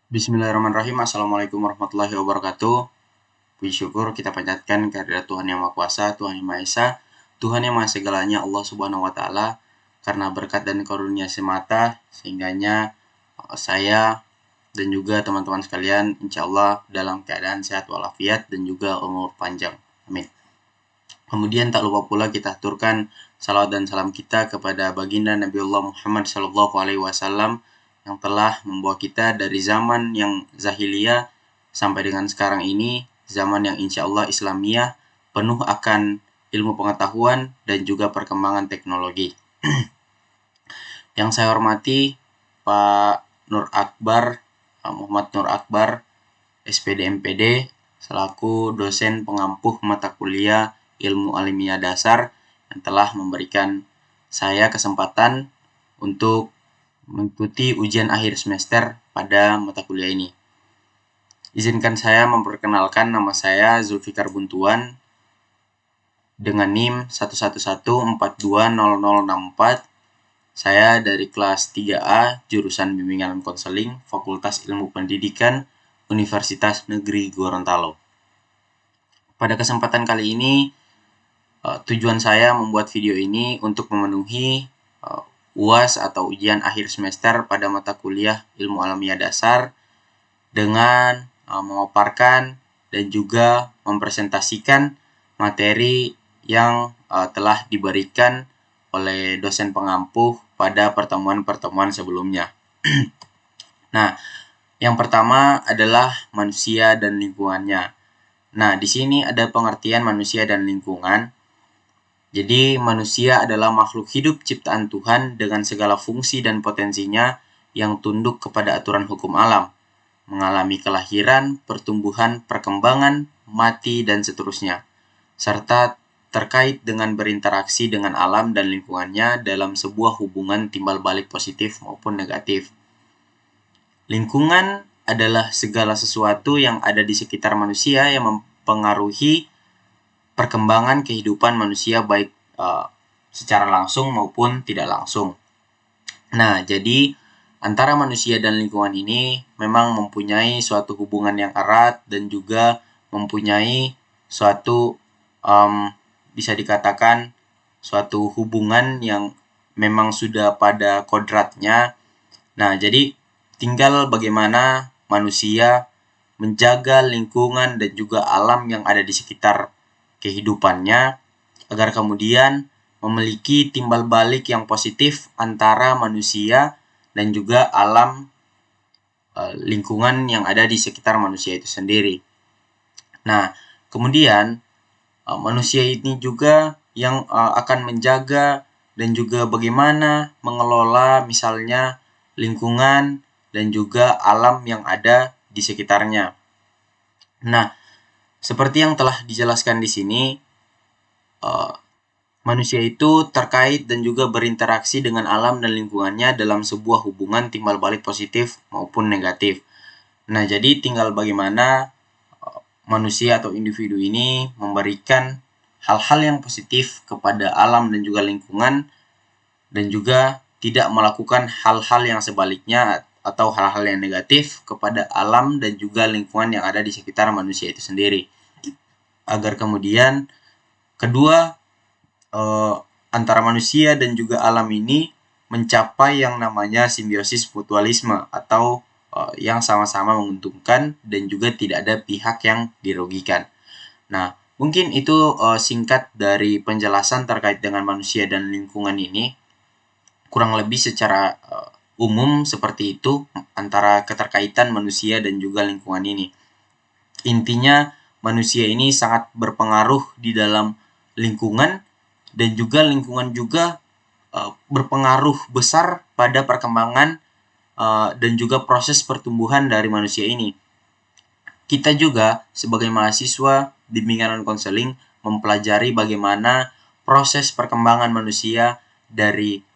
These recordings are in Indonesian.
Bismillahirrahmanirrahim. Assalamualaikum warahmatullahi wabarakatuh. Puji syukur kita panjatkan kehadirat Tuhan Yang Maha Kuasa, Tuhan Yang Maha Esa, Tuhan Yang Maha Segalanya, Allah Subhanahu wa Ta'ala. Karena berkat dan karunia semata, sehingganya saya dan juga teman-teman sekalian, insya Allah dalam keadaan sehat walafiat dan juga umur panjang. Amin. Kemudian tak lupa pula kita aturkan salawat dan salam kita kepada baginda Nabiullah Muhammad SAW yang telah membawa kita dari zaman yang zahiliyah sampai dengan sekarang ini, zaman yang insya Allah Islamiyah, penuh akan ilmu pengetahuan dan juga perkembangan teknologi. Yang saya hormati Pak Nur Akbar, Muhammad Nur Akbar, SPD MPD, selaku dosen pengampuh mata kuliah Ilmu Alamiah Dasar yang telah memberikan saya kesempatan untuk mengikuti ujian akhir semester pada mata kuliah ini. Izinkan saya memperkenalkan, nama saya Zulfikar Buntuan dengan NIM 111420064. Saya dari kelas 3A, jurusan Bimbingan dan Konseling, Fakultas Ilmu Pendidikan, Universitas Negeri Gorontalo. Pada kesempatan kali ini, tujuan saya membuat video ini untuk memenuhi UAS atau ujian akhir semester pada mata kuliah Ilmu Alamiah Dasar dengan memaparkan dan juga mempresentasikan materi yang telah diberikan oleh dosen pengampuh pada pertemuan-pertemuan sebelumnya. Nah, yang pertama adalah manusia dan lingkungannya. Nah, di sini ada pengertian manusia dan lingkungan. Jadi, manusia adalah makhluk hidup ciptaan Tuhan dengan segala fungsi dan potensinya yang tunduk kepada aturan hukum alam, mengalami kelahiran, pertumbuhan, perkembangan, mati, dan seterusnya, serta terkait dengan berinteraksi dengan alam dan lingkungannya dalam sebuah hubungan timbal balik positif maupun negatif. Lingkungan adalah segala sesuatu yang ada di sekitar manusia yang mempengaruhi perkembangan kehidupan manusia baik secara langsung maupun tidak langsung. Nah, jadi antara manusia dan lingkungan ini memang mempunyai suatu hubungan yang erat dan juga mempunyai suatu bisa dikatakan suatu hubungan yang memang sudah pada kodratnya. Nah, jadi tinggal bagaimana manusia menjaga lingkungan dan juga alam yang ada di sekitar kehidupannya agar kemudian memiliki timbal balik yang positif antara manusia dan juga alam lingkungan yang ada di sekitar manusia itu sendiri. Nah, kemudian manusia ini juga yang akan menjaga dan juga bagaimana mengelola misalnya lingkungan dan juga alam yang ada di sekitarnya. Nah, seperti yang telah dijelaskan di sini, manusia itu terkait dan juga berinteraksi dengan alam dan lingkungannya dalam sebuah hubungan timbal balik positif maupun negatif. Nah, jadi tinggal bagaimana manusia atau individu ini memberikan hal-hal yang positif kepada alam dan juga lingkungan dan juga tidak melakukan hal-hal yang sebaliknya atau hal-hal yang negatif kepada alam dan juga lingkungan yang ada di sekitar manusia itu sendiri. Agar kemudian kedua antara manusia dan juga alam ini mencapai yang namanya simbiosis mutualisme atau yang sama-sama menguntungkan dan juga tidak ada pihak yang dirugikan. Nah, mungkin itu singkat dari penjelasan terkait dengan manusia dan lingkungan ini. Kurang lebih secara umum seperti itu antara keterkaitan manusia dan juga lingkungan ini. Intinya manusia ini sangat berpengaruh di dalam lingkungan dan juga lingkungan juga berpengaruh besar pada perkembangan dan juga proses pertumbuhan dari manusia ini. Kita juga sebagai mahasiswa bimbingan dan konseling mempelajari bagaimana proses perkembangan manusia dari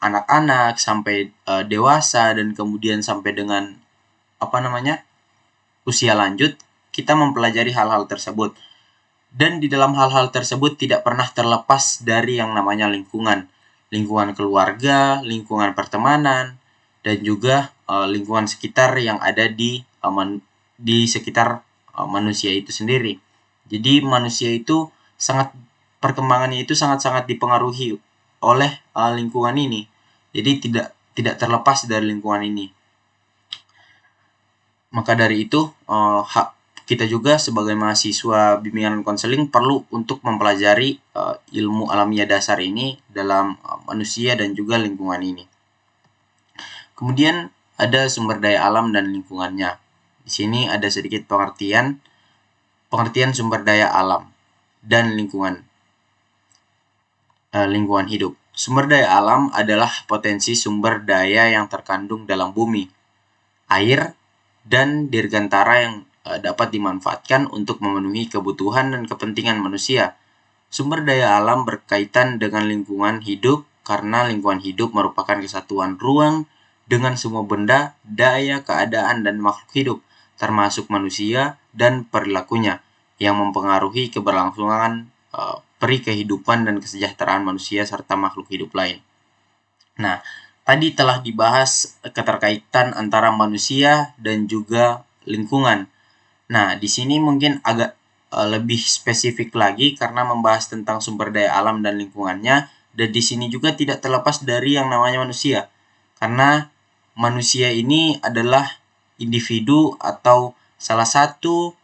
anak-anak sampai dewasa dan kemudian sampai dengan usia lanjut. Kita mempelajari hal-hal tersebut. Dan di dalam hal-hal tersebut tidak pernah terlepas dari yang namanya lingkungan. Lingkungan keluarga, lingkungan pertemanan, dan juga lingkungan sekitar yang ada di sekitar manusia itu sendiri. Jadi manusia itu perkembangannya itu sangat-sangat dipengaruhi oleh lingkungan ini. Jadi tidak terlepas dari lingkungan ini. Maka dari itu, kita juga sebagai mahasiswa bimbingan konseling perlu untuk mempelajari ilmu alamiah dasar ini dalam manusia dan juga lingkungan ini. Kemudian ada sumber daya alam dan lingkungannya. Di sini ada sedikit pengertian sumber daya alam dan lingkungan hidup. Sumber daya alam adalah potensi sumber daya yang terkandung dalam bumi, air, dan dirgantara yang dapat dimanfaatkan untuk memenuhi kebutuhan dan kepentingan manusia. Sumber daya alam berkaitan dengan lingkungan hidup karena lingkungan hidup merupakan kesatuan ruang dengan semua benda, daya, keadaan, dan makhluk hidup, termasuk manusia dan perilakunya, yang mempengaruhi keberlangsungan peri kehidupan dan kesejahteraan manusia serta makhluk hidup lain. Nah, tadi telah dibahas keterkaitan antara manusia dan juga lingkungan. Nah, di sini mungkin agak lebih spesifik lagi karena membahas tentang sumber daya alam dan lingkungannya, dan di sini juga tidak terlepas dari yang namanya manusia. Karena manusia ini adalah individu atau salah satu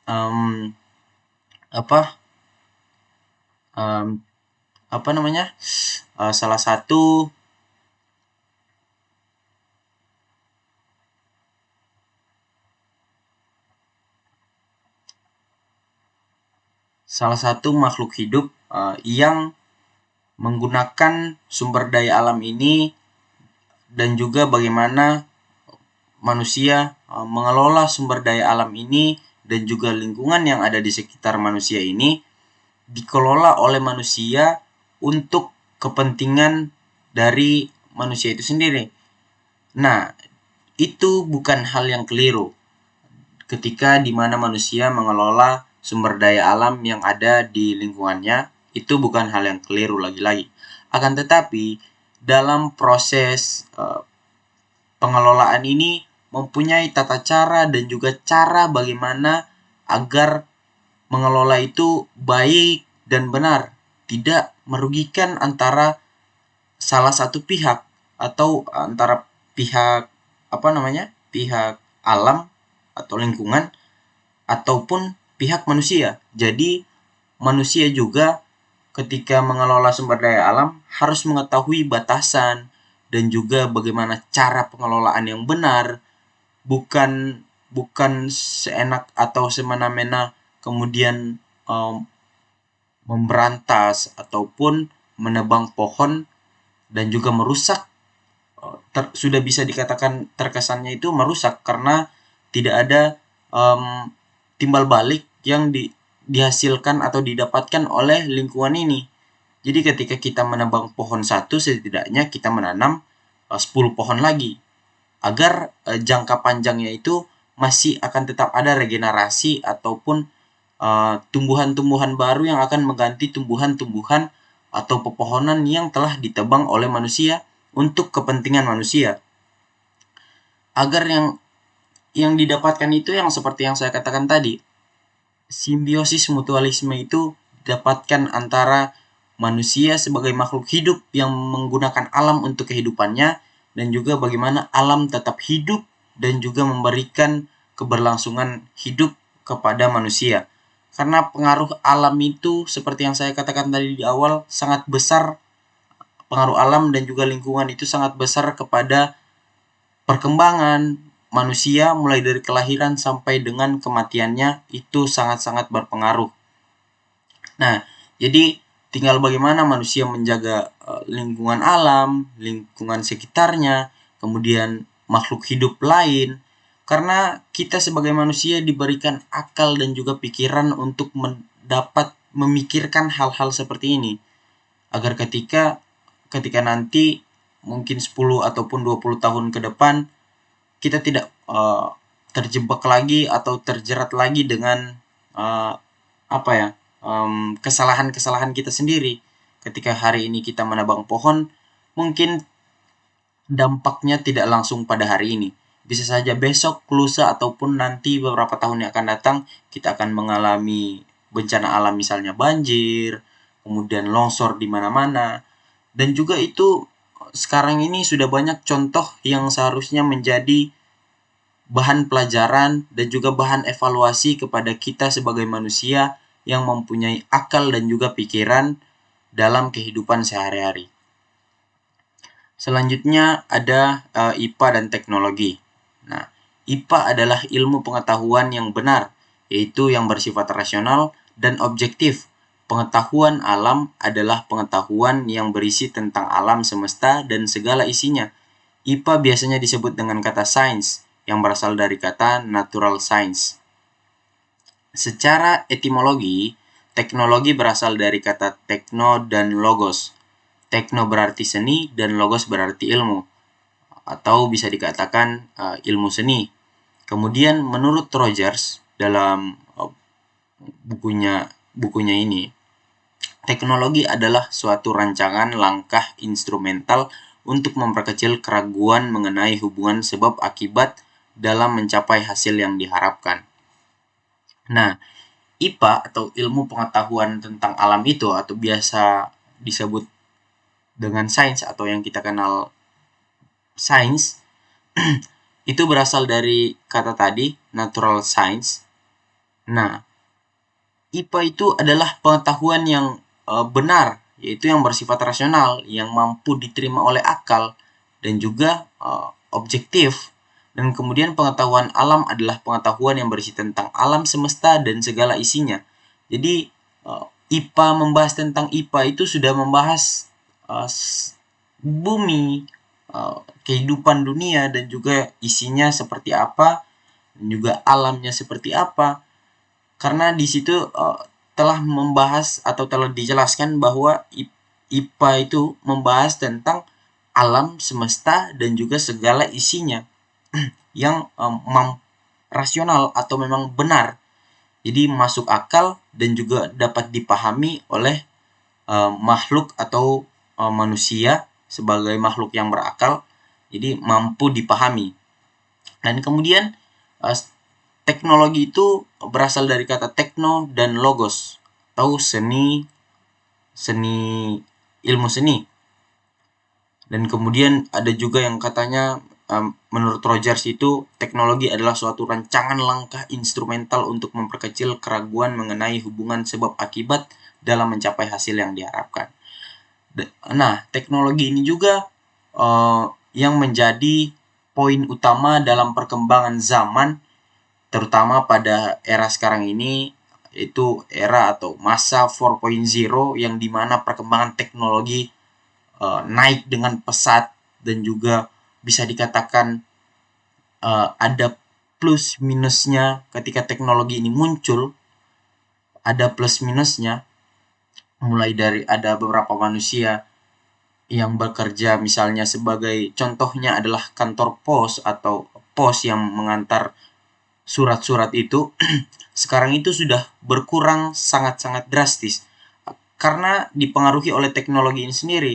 um, apa um, apa namanya salah satu makhluk hidup yang menggunakan sumber daya alam ini, dan juga bagaimana manusia mengelola sumber daya alam ini dan juga lingkungan yang ada di sekitar manusia ini dikelola oleh manusia untuk kepentingan dari manusia itu sendiri. Nah, itu bukan hal yang keliru ketika di mana manusia mengelola sumber daya alam yang ada di lingkungannya. Itu bukan hal yang keliru lagi-lagi. Akan tetapi dalam proses pengelolaan ini mempunyai tata cara dan juga cara bagaimana agar mengelola itu baik dan benar, tidak merugikan antara salah satu pihak atau antara pihak pihak alam atau lingkungan ataupun pihak manusia. Jadi manusia juga ketika mengelola sumber daya alam harus mengetahui batasan dan juga bagaimana cara pengelolaan yang benar, bukan seenak atau semena-mena kemudian memberantas ataupun menebang pohon dan juga merusak. Sudah bisa dikatakan terkesannya itu merusak karena tidak ada timbal balik yang dihasilkan atau didapatkan oleh lingkungan ini. Jadi ketika kita menebang pohon satu, setidaknya kita menanam 10 pohon lagi agar jangka panjangnya itu masih akan tetap ada regenerasi ataupun tumbuhan-tumbuhan baru yang akan mengganti tumbuhan-tumbuhan atau pepohonan yang telah ditebang oleh manusia untuk kepentingan manusia. Agar yang didapatkan itu yang seperti yang saya katakan tadi, simbiosis mutualisme itu didapatkan antara manusia sebagai makhluk hidup yang menggunakan alam untuk kehidupannya, dan juga bagaimana alam tetap hidup dan juga memberikan keberlangsungan hidup kepada manusia. Karena pengaruh alam itu seperti yang saya katakan tadi di awal sangat besar, pengaruh alam dan juga lingkungan itu sangat besar kepada perkembangan manusia mulai dari kelahiran sampai dengan kematiannya, itu sangat-sangat berpengaruh. Nah, jadi tinggal bagaimana manusia menjaga lingkungan alam, lingkungan sekitarnya, kemudian makhluk hidup lain. Karena kita sebagai manusia diberikan akal dan juga pikiran untuk dapat memikirkan hal-hal seperti ini. Agar ketika nanti mungkin 10 ataupun 20 tahun ke depan kita tidak terjebak lagi atau terjerat lagi dengan kesalahan-kesalahan kita sendiri. Ketika hari ini kita menebang pohon, mungkin dampaknya tidak langsung pada hari ini. Bisa saja besok, lusa, ataupun nanti beberapa tahun yang akan datang, kita akan mengalami bencana alam misalnya banjir, kemudian longsor di mana-mana. Dan juga itu sekarang ini sudah banyak contoh yang seharusnya menjadi bahan pelajaran dan juga bahan evaluasi kepada kita sebagai manusia yang mempunyai akal dan juga pikiran dalam kehidupan sehari-hari. Selanjutnya ada IPA dan teknologi. Nah, IPA adalah ilmu pengetahuan yang benar, yaitu yang bersifat rasional dan objektif. Pengetahuan alam adalah pengetahuan yang berisi tentang alam semesta dan segala isinya. IPA biasanya disebut dengan kata sains, yang berasal dari kata natural science. Secara etimologi, teknologi berasal dari kata tekno dan logos. Tekno berarti seni dan logos berarti ilmu, atau bisa dikatakan ilmu seni. Kemudian menurut Rogers dalam bukunya ini, teknologi adalah suatu rancangan langkah instrumental untuk memperkecil keraguan mengenai hubungan sebab akibat dalam mencapai hasil yang diharapkan. Nah, IPA atau ilmu pengetahuan tentang alam itu, atau biasa disebut dengan sains atau yang kita kenal sains, itu berasal dari kata tadi, natural science. Nah, IPA itu adalah pengetahuan yang benar, yaitu yang bersifat rasional, yang mampu diterima oleh akal, dan juga objektif. Dan kemudian pengetahuan alam adalah pengetahuan yang berisi tentang alam semesta dan segala isinya. Jadi IPA membahas tentang IPA itu sudah membahas bumi, kehidupan dunia, dan juga isinya seperti apa, dan juga alamnya seperti apa. Karena di situ telah membahas atau telah dijelaskan bahwa IPA itu membahas tentang alam semesta dan juga segala isinya yang rasional atau memang benar. Jadi masuk akal dan juga dapat dipahami oleh makhluk atau manusia sebagai makhluk yang berakal. Jadi mampu dipahami. Dan kemudian teknologi itu berasal dari kata tekno dan logos, atau ilmu seni. Dan kemudian ada juga yang katanya menurut Rogers itu teknologi adalah suatu rancangan langkah instrumental untuk memperkecil keraguan mengenai hubungan sebab akibat dalam mencapai hasil yang diharapkan. Nah, teknologi ini juga yang menjadi poin utama dalam perkembangan zaman, terutama pada era sekarang ini, itu era atau masa 4.0 yang dimana perkembangan teknologi naik dengan pesat dan juga bisa dikatakan ada plus minusnya ketika teknologi ini muncul. Ada plus minusnya, mulai dari ada beberapa manusia yang bekerja misalnya sebagai contohnya adalah kantor pos atau pos yang mengantar surat-surat itu sekarang itu sudah berkurang sangat-sangat drastis karena dipengaruhi oleh teknologi ini sendiri.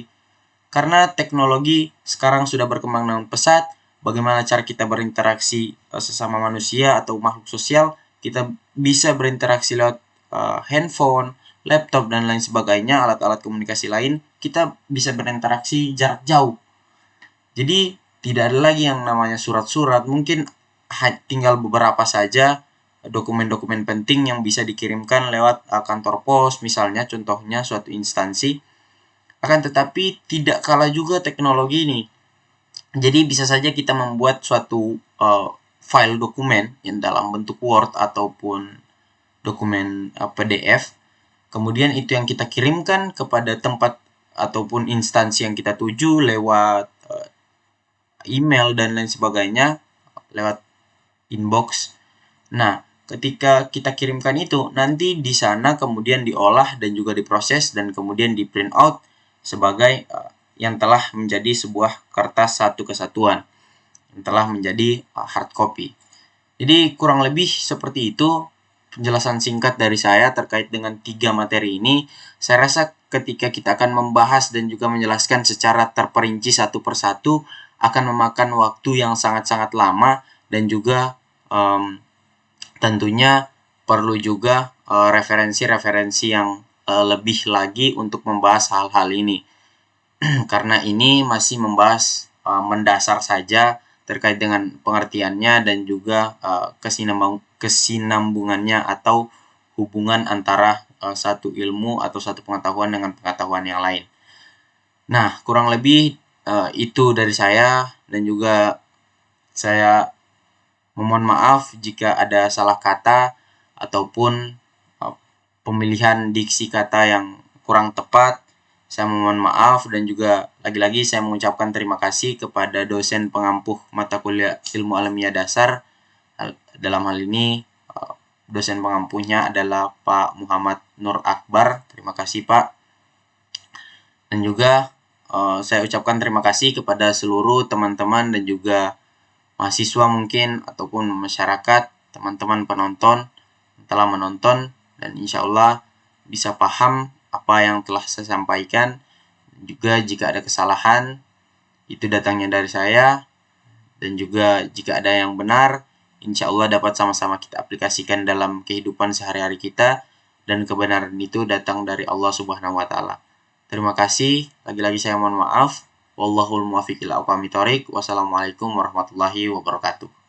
Karena teknologi sekarang sudah berkembang dengan pesat, bagaimana cara kita berinteraksi sesama manusia atau makhluk sosial, kita bisa berinteraksi lewat handphone, laptop, dan lain sebagainya, alat-alat komunikasi lain, kita bisa berinteraksi jarak jauh. Jadi tidak ada lagi yang namanya surat-surat, mungkin tinggal beberapa saja dokumen-dokumen penting yang bisa dikirimkan lewat kantor pos, misalnya contohnya suatu instansi. Akan tetapi tidak kalah juga teknologi ini. Jadi bisa saja kita membuat suatu file dokumen yang dalam bentuk Word ataupun dokumen PDF. Kemudian itu yang kita kirimkan kepada tempat ataupun instansi yang kita tuju lewat email dan lain sebagainya, lewat inbox. Nah, ketika kita kirimkan itu, nanti di sana kemudian diolah dan juga diproses dan kemudian di print out sebagai yang telah menjadi sebuah kertas satu kesatuan, yang telah menjadi hard copy. Jadi kurang lebih seperti itu penjelasan singkat dari saya terkait dengan 3 materi ini. Saya rasa ketika kita akan membahas dan juga menjelaskan secara terperinci satu persatu, akan memakan waktu yang sangat-sangat lama, dan juga tentunya perlu juga referensi-referensi yang lebih lagi untuk membahas hal-hal ini. Karena ini masih membahas mendasar saja terkait dengan pengertiannya dan juga kesinambungannya atau hubungan antara satu ilmu atau satu pengetahuan dengan pengetahuan yang lain. Nah, kurang lebih itu dari saya, dan juga saya memohon maaf jika ada salah kata ataupun pemilihan diksi kata yang kurang tepat. Saya mohon maaf, dan juga lagi-lagi saya mengucapkan terima kasih kepada dosen pengampuh mata kuliah Ilmu Alamiah Dasar. Dalam hal ini dosen pengampuhnya adalah Pak Muhammad Nur Akbar. Terima kasih Pak. Dan juga saya ucapkan terima kasih kepada seluruh teman-teman dan juga mahasiswa mungkin ataupun masyarakat, teman-teman penonton yang telah menonton, dan insya Allah bisa paham apa yang telah saya sampaikan. Juga jika ada kesalahan, itu datangnya dari saya, dan juga jika ada yang benar, insya Allah dapat sama-sama kita aplikasikan dalam kehidupan sehari-hari kita, dan kebenaran itu datang dari Allah Subhanahu wa Ta'ala. Terima kasih. Lagi-lagi saya mohon maaf. Wallahul muwaffiq ila aqwamit thoriq. Wassalamualaikum warahmatullahi wabarakatuh.